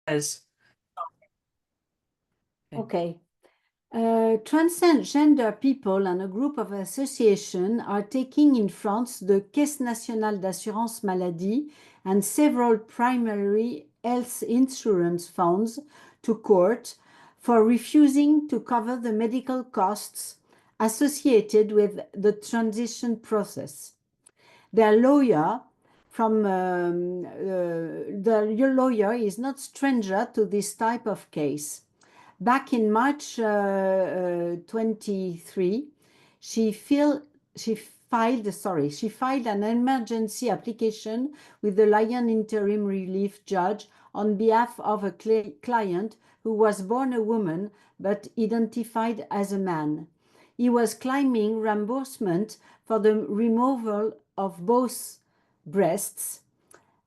says. Okay. Transgender people and a group of associations are taking in France the Caisse nationale d'assurance maladie and several primary health insurance funds to court for refusing to cover the medical costs associated with the transition process. Their lawyer the lawyer is not stranger to this type of case. Back in March 23, she filed an emergency application with the Lyon Interim Relief Judge on behalf of a client who was born a woman but identified as a man. He was claiming reimbursement for the removal of both breasts,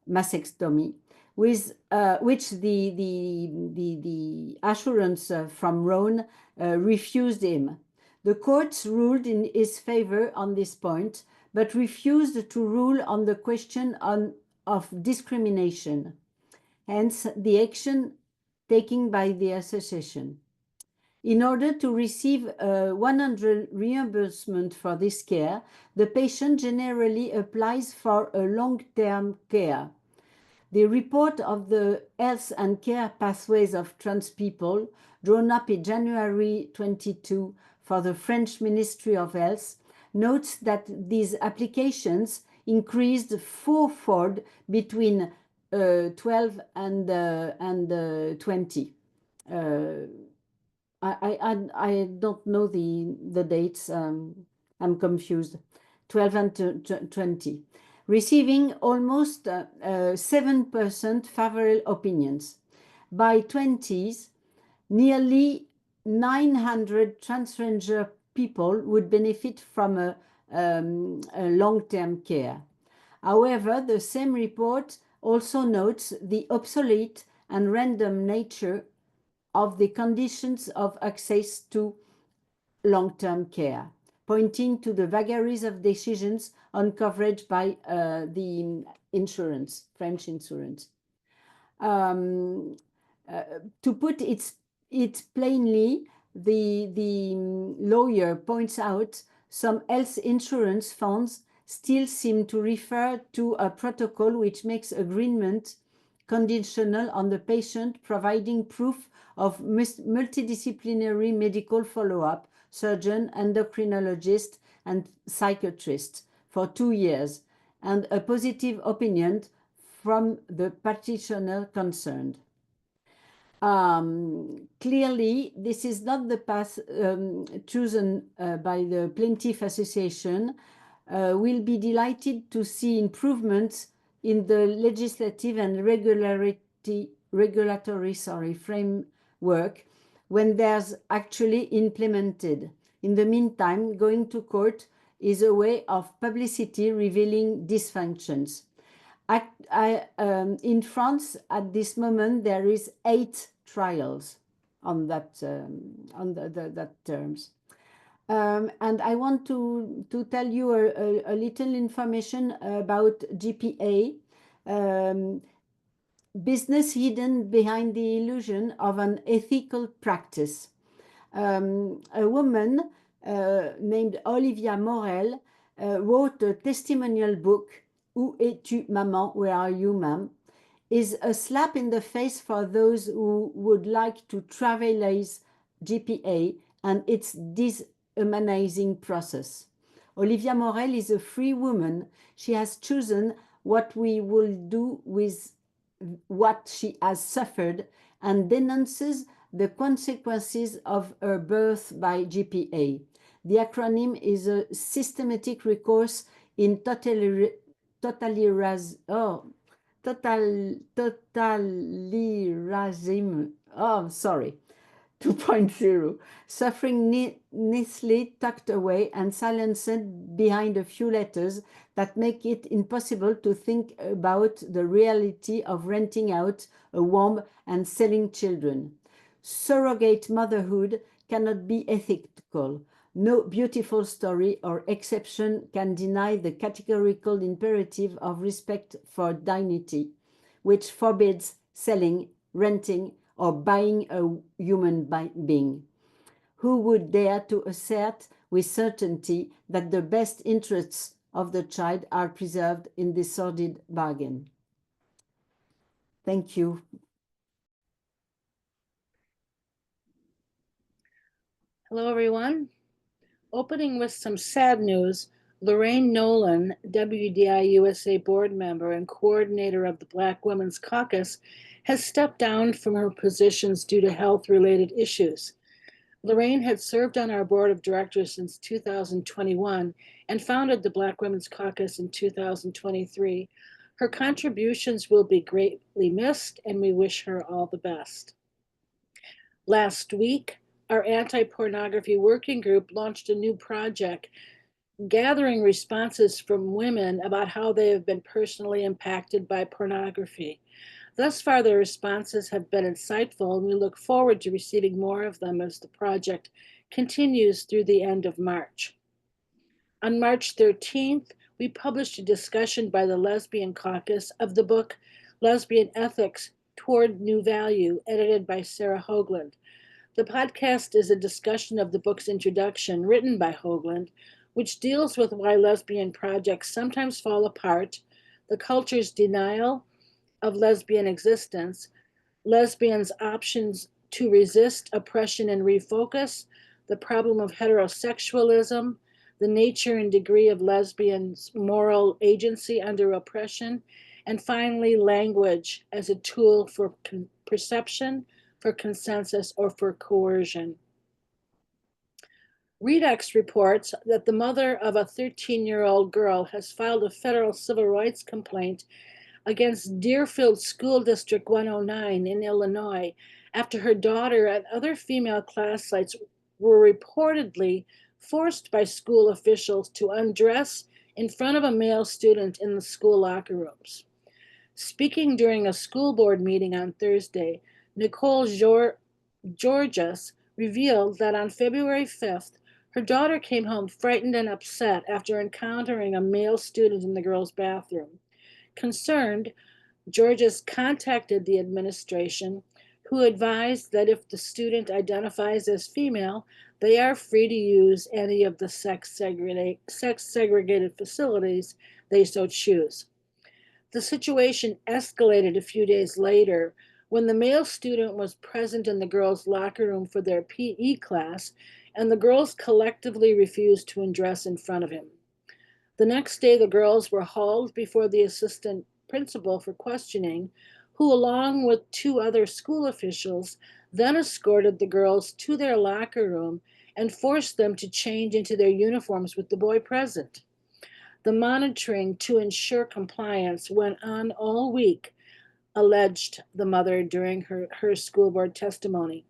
mastectomy, with which the assurance from Rhône refused him. The courts ruled in his favor on this point, but refused to rule on the question of discrimination. Hence, the action taken by the association. In order to receive 100 reimbursement for this care, the patient generally applies for a long-term care. The report of the health and care pathways of trans people, drawn up in January 22 for the French Ministry of Health, notes that these applications increased fourfold between 12 and 20. I don't know the dates. I'm confused. 12 and 20. Receiving almost 7% favorable opinions. By 20s, nearly 900 transgender people would benefit from a long-term care. However, the same report also notes the obsolete and random nature of the conditions of access to long-term care, pointing to the vagaries of decisions on coverage by the insurance, French insurance. To put it plainly, the lawyer points out some health insurance funds still seem to refer to a protocol which makes agreement conditional on the patient providing proof of multidisciplinary medical follow-up, surgeon, endocrinologist, and psychiatrist for 2 years, and a positive opinion from the practitioner concerned. Clearly, this is not the path chosen by the Plaintiff Association. We'll be delighted to see improvements in the legislative and regulatory framework when there's actually implemented. In the meantime, going to court is a way of publicity revealing dysfunctions. In France, at this moment, there is 8 trials on that terms. And I want to tell you a little information about GPA. Business hidden behind the illusion of an ethical practice. A woman named Olivia Morel wrote a testimonial book, Où es-tu, maman? Where are you, ma'am? Is a slap in the face for those who would like to trivialize GPA and its dehumanizing process. Olivia Morel is a free woman. She has chosen what we will do with what she has suffered and denounces the consequences of her birth by GPA. The acronym is a systematic recourse in totalitarianism 2.0, suffering neatly tucked away and silenced behind a few letters that make it impossible to think about the reality of renting out a womb and selling children. Surrogate motherhood cannot be ethical. No beautiful story or exception can deny the categorical imperative of respect for dignity, which forbids selling renting, or buying a human being? Who would dare to assert with certainty that the best interests of the child are preserved in this sordid bargain? Thank you. Hello, everyone. Opening with some sad news, Lorraine Nolan, WDI USA board member and coordinator of the Black Women's Caucus, has stepped down from her positions due to health-related issues. Lorraine had served on our board of directors since 2021 and founded the Black Women's Caucus in 2023. Her contributions will be greatly missed, and we wish her all the best. Last week, our anti-pornography working group launched a new project gathering responses from women about how they have been personally impacted by pornography. Thus far, the responses have been insightful, and we look forward to receiving more of them as the project continues through the end of March. On March 13th, we published a discussion by the Lesbian Caucus of the book Lesbian Ethics Toward New Value, edited by Sarah Hoagland. The podcast is a discussion of the book's introduction, written by Hoagland, which deals with why lesbian projects sometimes fall apart, the culture's denial of lesbian existence, lesbians' options to resist oppression and refocus, the problem of heterosexualism, the nature and degree of lesbians' moral agency under oppression, and finally, language as a tool for perception, for consensus, or for coercion. Redux reports that the mother of a 13-year-old girl has filed a federal civil rights complaint against Deerfield School District 109 in Illinois after her daughter and other female classmates were reportedly forced by school officials to undress in front of a male student in the school locker rooms. Speaking during a school board meeting on Thursday, Nicole Georges revealed that on February 5th, her daughter came home frightened and upset after encountering a male student in the girls' bathroom. Concerned, Georges contacted the administration, who advised that if the student identifies as female, they are free to use any of the sex-segregated facilities they so choose. The situation escalated a few days later when the male student was present in the girls' locker room for their PE class, and the girls collectively refused to undress in front of him. The next day, the girls were hauled before the assistant principal for questioning, who, along with two other school officials, then escorted the girls to their locker room and forced them to change into their uniforms with the boy present. The monitoring to ensure compliance went on all week, alleged the mother during her school board testimony.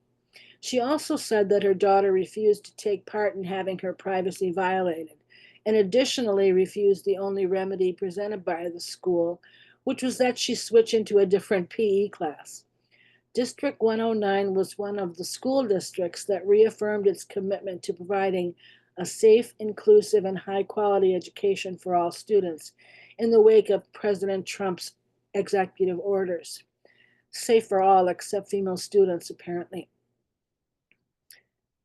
She also said that her daughter refused to take part in having her privacy violated, and additionally refused the only remedy presented by the school, which was that she switch into a different PE class. District 109 was one of the school districts that reaffirmed its commitment to providing a safe, inclusive, and high-quality education for all students in the wake of President Trump's executive orders. Safe for all except female students, apparently.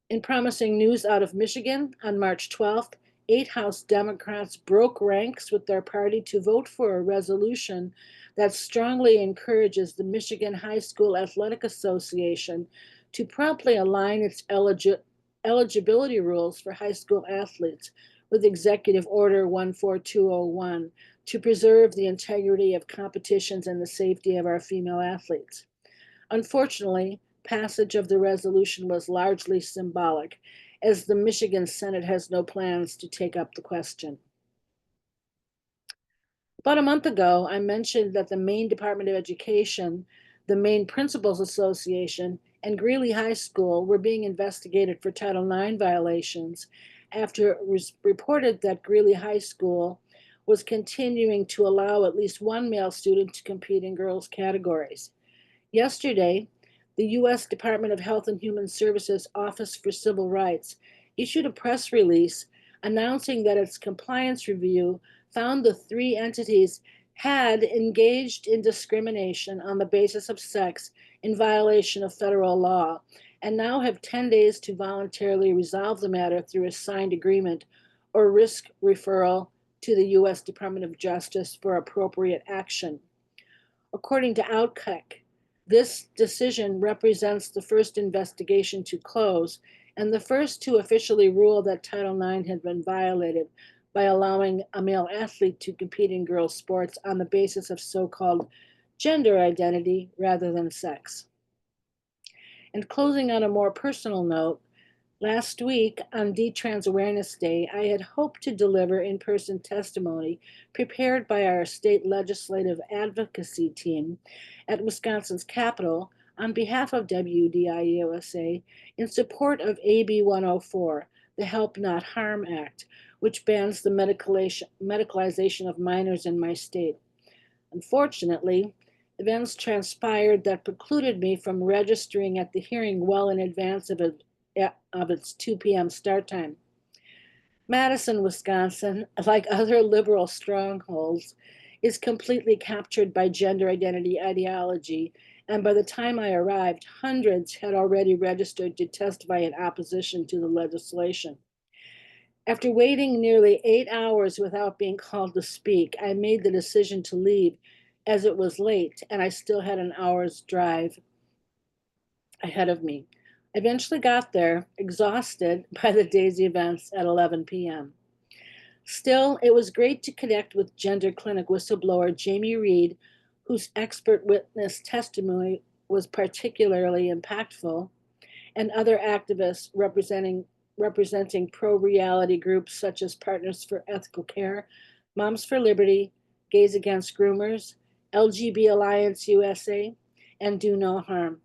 In promising news out of Michigan, on March 12th, 8 House Democrats broke ranks with their party to vote for a resolution that strongly encourages the Michigan High School Athletic Association to promptly align its eligibility rules for high school athletes with Executive Order 14201 to preserve the integrity of competitions and the safety of our female athletes. Unfortunately, passage of the resolution was largely symbolic, as the Michigan Senate has no plans to take up the question. About a month ago, I mentioned that the Maine Department of Education, the Maine Principals Association, and Greeley High School were being investigated for Title IX violations after it was reported that Greeley High School was continuing to allow at least one male student to compete in girls' categories. Yesterday, the U.S. Department of Health and Human Services Office for Civil Rights issued a press release announcing that its compliance review found the 3 entities had engaged in discrimination on the basis of sex in violation of federal law and now have 10 days to voluntarily resolve the matter through a signed agreement or risk referral to the U.S. Department of Justice for appropriate action. According to Outkick, this decision represents the first investigation to close and the first to officially rule that Title IX had been violated by allowing a male athlete to compete in girls' sports on the basis of so-called gender identity rather than sex. And closing on a more personal note, last week on D-Trans Awareness Day, I had hoped to deliver in-person testimony prepared by our state legislative advocacy team at Wisconsin's Capitol on behalf of WDI-USA in support of AB 104, the Help Not Harm Act, which bans the medicalization of minors in my state. Unfortunately, events transpired that precluded me from registering at the hearing well in advance of its 2 p.m. start time. Madison, Wisconsin, like other liberal strongholds, is completely captured by gender identity ideology, and by the time I arrived, hundreds had already registered to testify in opposition to the legislation. After waiting nearly 8 hours without being called to speak, I made the decision to leave as it was late and I still had an hour's drive ahead of me. I eventually got there, exhausted by the day's events at 11 p.m. Still, it was great to connect with gender clinic whistleblower Jamie Reed, whose expert witness testimony was particularly impactful, and other activists representing pro-reality groups such as Partners for Ethical Care, Moms for Liberty, Gays Against Groomers, LGB Alliance USA, and Do No Harm.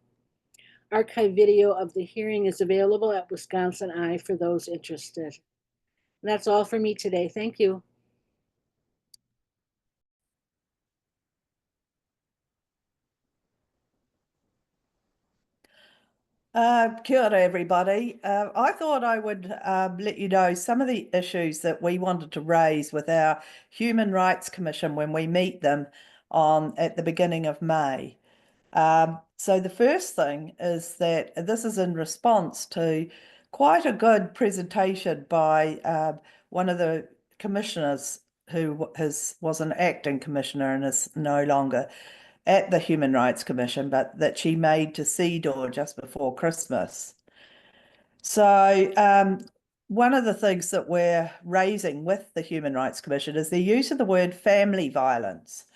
Archive video of the hearing is available at Wisconsin Eye for those interested. And that's all for me today. Thank you. Kia ora, everybody. I thought I would let you know some of the issues that we wanted to raise with our Human Rights Commission when we meet them at the beginning of May. So the first thing is that this is in response to quite a good presentation by one of the commissioners who was an acting commissioner and is no longer at the Human Rights Commission, but that she made to CEDAW just before Christmas. So one of the things that we're raising with the Human Rights Commission is the use of the word family violence.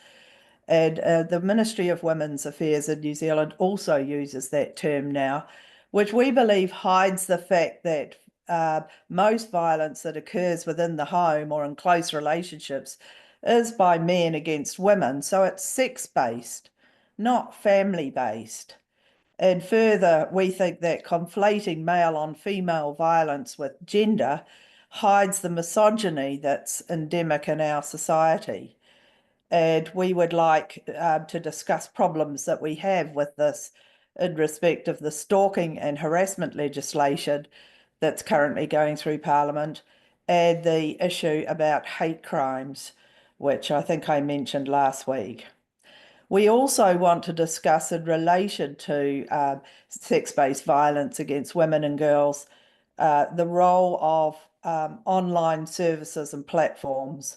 And the Ministry of Women's Affairs in New Zealand also uses that term now, which we believe hides the fact that most violence that occurs within the home or in close relationships is by men against women. So it's sex-based, not family-based. And further, we think that conflating male on female violence with gender hides the misogyny that's endemic in our society. And we would like to discuss problems that we have with this in respect of the stalking and harassment legislation that's currently going through Parliament and the issue about hate crimes, which I think I mentioned last week. We also want to discuss in relation to sex-based violence against women and girls, the role of online services and platforms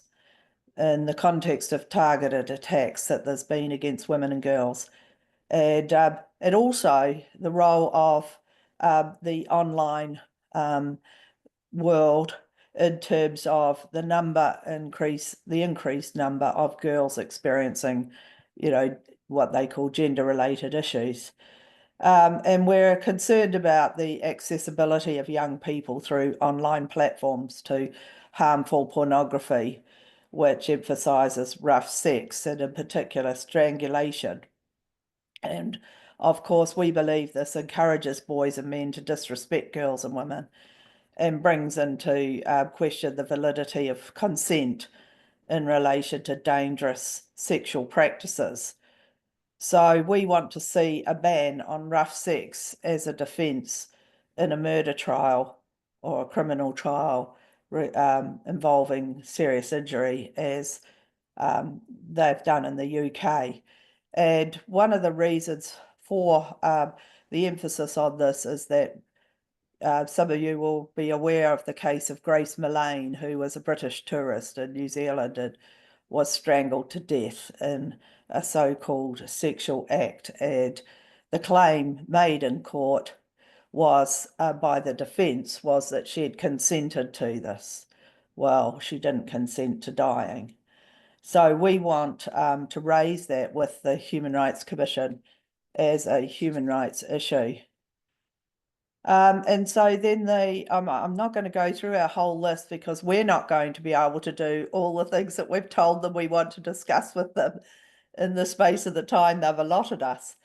in the context of targeted attacks that there's been against women and girls. And also the role of the online world in terms of the increased number of girls experiencing, what they call gender-related issues. And we're concerned about the accessibility of young people through online platforms to harmful pornography, which emphasizes rough sex and in particular strangulation. And of course, we believe this encourages boys and men to disrespect girls and women and brings into question the validity of consent in relation to dangerous sexual practices. So we want to see a ban on rough sex as a defence in a murder trial or a criminal trial involving serious injury as they've done in the UK. And one of the reasons for the emphasis on this is that some of you will be aware of the case of Grace Millane, who was a British tourist in New Zealand and was strangled to death in a so-called sexual act. And the claim made in court was by the defence was that she had consented to this. Well, she didn't consent to dying. So we want to raise that with the Human Rights Commission as a human rights issue. And so then I'm not going to go through our whole list because we're not going to be able to do all the things that we've told them we want to discuss with them in the space of the time they've allotted us.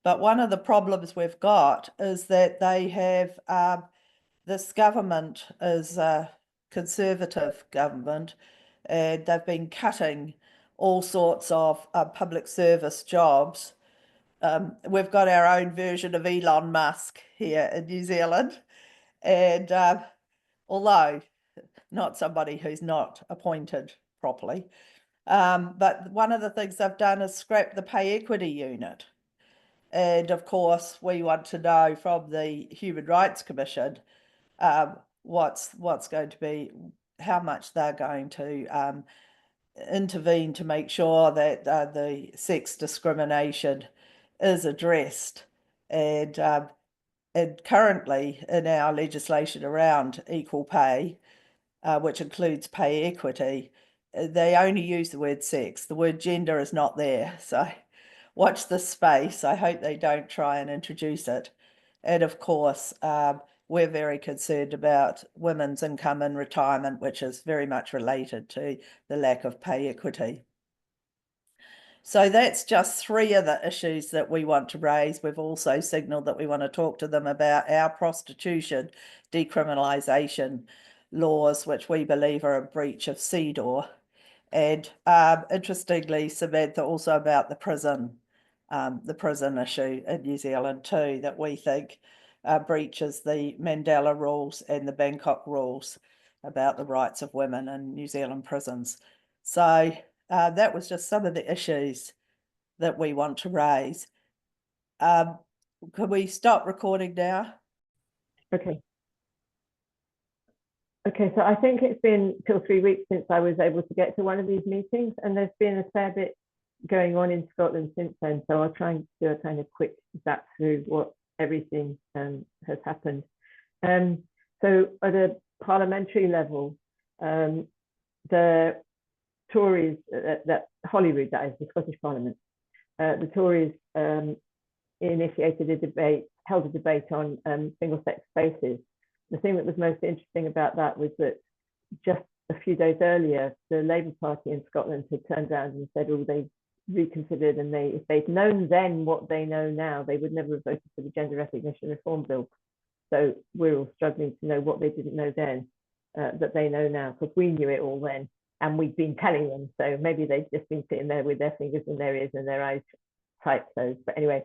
But one of the problems we've got is that they have, this government is a conservative government, and they've been cutting all sorts of public service jobs. We've got our own version of Elon Musk here in New Zealand. And although not somebody who's not appointed properly, but one of the things they've done is scrap the pay equity unit. And of course, we want to know from the Human Rights Commission what's going to be, how much they're going to intervene to make sure that the sex discrimination is addressed. And currently in our legislation around equal pay, which includes pay equity, they only use the word sex. The word gender is not there. So watch this space. I hope they don't try and introduce it. And of course, we're very concerned about women's income in retirement, which is very much related to the lack of pay equity. So that's just 3 of the issues that we want to raise. We've also signalled that we want to talk to them about our prostitution decriminalisation laws, which we believe are a breach of CEDAW. And interestingly, Samantha, also about the prison issue in New Zealand too, that we think breaches the Mandela rules and the Bangkok rules about the rights of women in New Zealand prisons. So that was just some of the issues that we want to raise. Could we stop recording now? Okay. Okay, so I think it's been 2 or 3 weeks since I was able to get to one of these meetings, and there's been a fair bit going on in Scotland since then. So I'll try and do a kind of quick zap through what everything has happened. So at a parliamentary level, the Tories, that Holyrood, that is the Scottish Parliament, the Tories initiated a debate, held a debate on single-sex spaces. The thing that was most interesting about that was that just a few days earlier, the Labour Party in Scotland had turned around and said, oh, they reconsidered, and if they'd known then what they know now, they would never have voted for the Gender Recognition Reform Bill. So we're all struggling to know what they didn't know then, that they know now, because we knew it all then, and we've been telling them. So maybe they've just been sitting there with their fingers in their ears and their eyes tight closed. But anyway,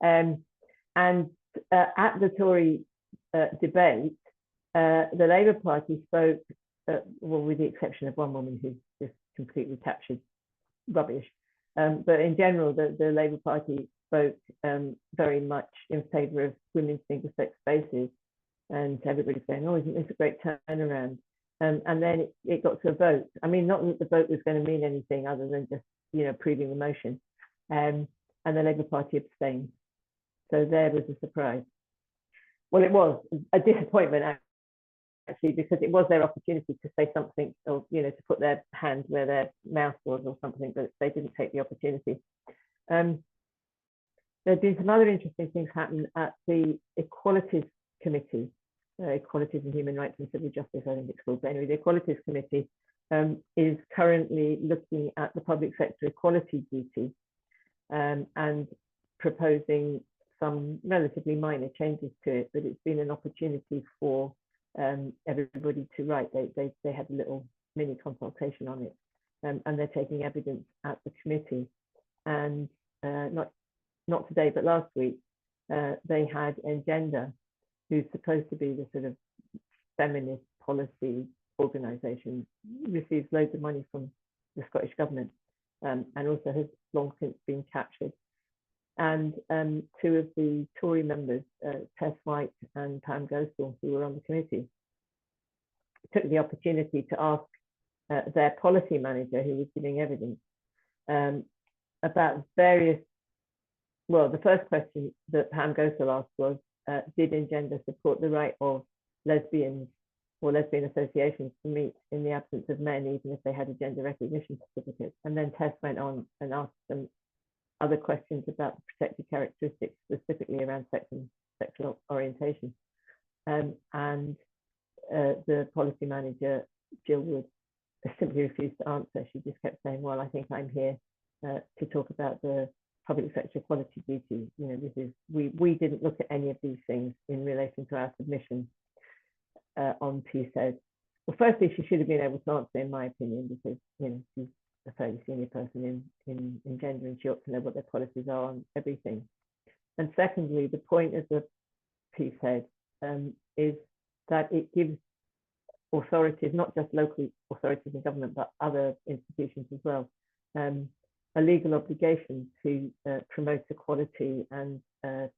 at the Tory debate, the Labour Party spoke, well, with the exception of one woman who's just completely captured rubbish. But in general, the Labour Party spoke very much in favour of women's single-sex spaces, and everybody saying, "Oh, isn't this a great turnaround?" And then it got to a vote. I mean, not that the vote was going to mean anything other than just, you know, proving the motion. And the Labour Party abstained. So there was a surprise. Well, it was a disappointment actually, because it was their opportunity to say something, or, you know, to put their hand where their mouth was or something, but they didn't take the opportunity. There have been some other interesting things happen at the Equalities Committee, Equalities and Human Rights and Civil Justice, I think it's called. But anyway, the Equalities Committee is currently looking at the public sector equality duty and proposing some relatively minor changes to it, but it's been an opportunity for everybody to write. They had a little mini consultation on it, and they're taking evidence at the committee. And not today, but last week, they had Engender, who's supposed to be the sort of feminist policy organisation, receives loads of money from the Scottish government, and also has long since been captured. And two of the Tory members, Tess White and Pam Gosal, who were on the committee, took the opportunity to ask their policy manager, who was giving evidence, about various, well, the first question that Pam Gosal asked was, did Engender support the right of lesbians or lesbian associations to meet in the absence of men, even if they had a gender recognition certificate? And then Tess went on and asked them other questions about the protected characteristics, specifically around sex and sexual orientation. And the policy manager, Jill Wood, simply refused to answer. She just kept saying, well, I think I'm here to talk about the public sector equality duty. You know, this is, we didn't look at any of these things in relation to our submission on PSED. Well, firstly, she should have been able to answer, in my opinion, because, you know, she's a fairly senior person in gender, and she ought to know what their policies are on everything. And secondly, the point of the PSED is that it gives authorities, not just local authorities in government, but other institutions as well, a legal obligation to promote equality and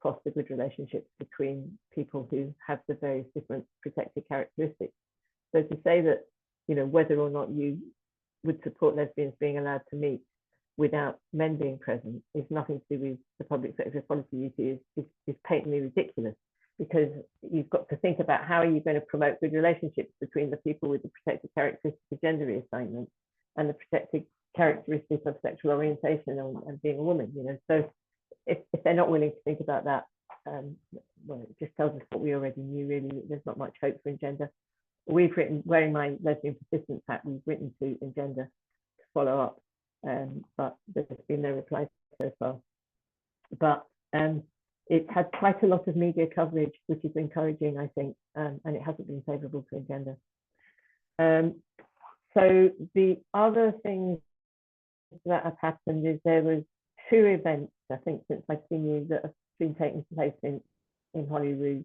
foster good relationships between people who have the various different protected characteristics. So to say that, you know, whether or not you would support lesbians being allowed to meet without men being present is nothing to do with the public sector equality duty is patently ridiculous, because you've got to think about how are you going to promote good relationships between the people with the protected characteristics of gender reassignment and the protected characteristics of sexual orientation and being a woman, you know. So if they're not willing to think about that, well, it just tells us what we already knew, really. There's not much hope for Engender. We've written, wearing my lesbian persistence hat, we've written to Engender to follow up, but there's been no reply so far. But it had quite a lot of media coverage, which is encouraging, I think, and it hasn't been favourable to Engender. So the other things that have happened is there was two events, I think, since I've seen you, that have been taking place in Holyrood,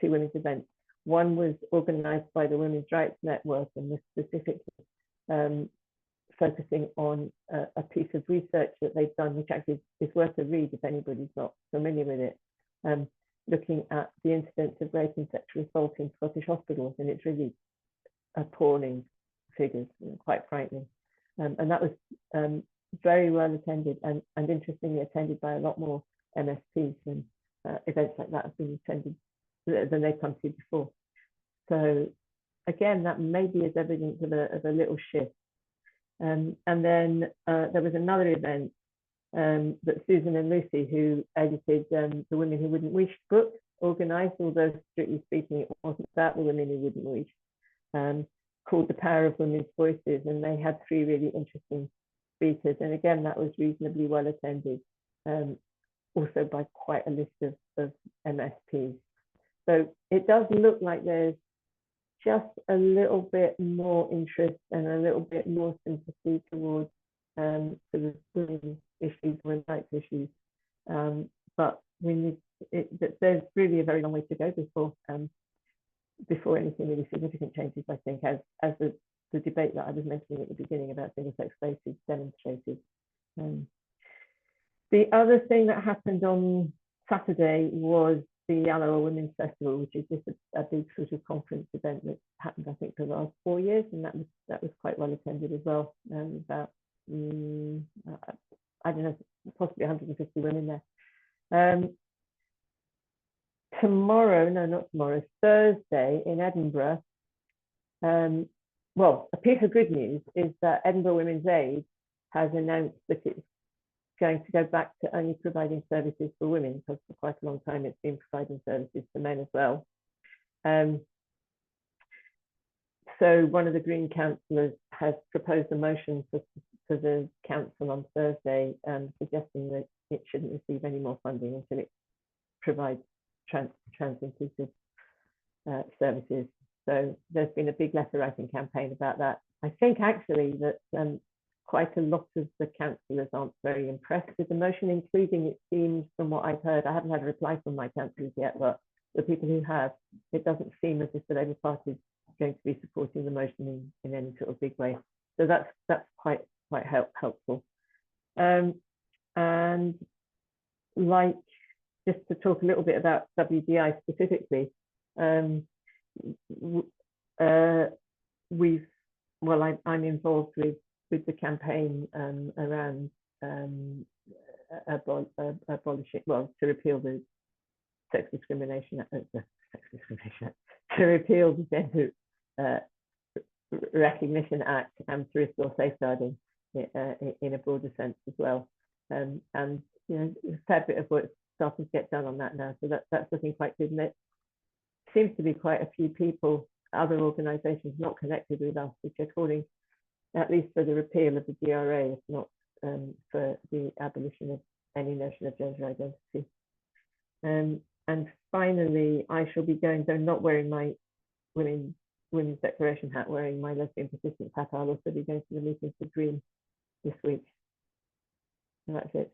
two women's events. One was organised by the Women's Rights Network and was specifically focusing on a piece of research that they've done, which actually is worth a read if anybody's not familiar with it, looking at the incidence of rape and sexual assault in Scottish hospitals, and it's really appalling figures, quite frightening. And that was very well attended and interestingly attended by a lot more MSPs, and events like that have been attended than they've come to before. So again, that maybe is evidence of a little shift. And then there was another event that Susan and Lucy, who edited the Women Who Wouldn't Wish book, organised, although strictly speaking it wasn't about the women who wouldn't wish, called The Power of Women's Voices, and they had three really interesting speakers, and again that was reasonably well attended, also by quite a list of MSPs. So it does look like there's just a little bit more interest and a little bit more sympathy towards sort of women's issues, women's rights issues, but there's really a very long way to go before anything really significant changes, I think, as the debate that I was mentioning at the beginning about single-sex spaces demonstrated. The other thing that happened on Saturday was the Alloa Women's Festival, which is just a big sort of conference event that happened, I think, for the last 4 years, and that was quite well attended as well. About I don't know, possibly 150 women there. Tomorrow, no, not tomorrow, Thursday in Edinburgh. Well, a piece of good news is that Edinburgh Women's Aid has announced that it's going to go back to only providing services for women, because for quite a long time it's been providing services for men as well. So one of the Green councillors has proposed a motion for the council on Thursday, suggesting that it shouldn't receive any more funding until it provides trans-inclusive services. So there's been a big letter writing campaign about that. I think actually that quite a lot of the councillors aren't very impressed with the motion, including, it seems, from what I've heard, I haven't had a reply from my councillors yet, but the people who have, it doesn't seem as if the Labour Party is going to be supporting the motion in any sort of big way. So that's quite helpful. And like, just to talk a little bit about WDI specifically, I'm involved with the campaign around abolishing, to repeal the sex discrimination Act, to repeal the Gender Recognition Act, and to restore safeguarding in a broader sense as well. And you know, a fair bit of work starting to get done on that now, so that's looking quite good. And it seems to be quite a few people, other organisations not connected with us, which are calling, at least for the repeal of the DRA, if not for the abolition of any notion of gender identity. And finally, I shall be going, though not wearing my Women's Declaration hat, wearing my Lesbian Persistence hat, I'll also be going to the meeting for Green this week. And that's it.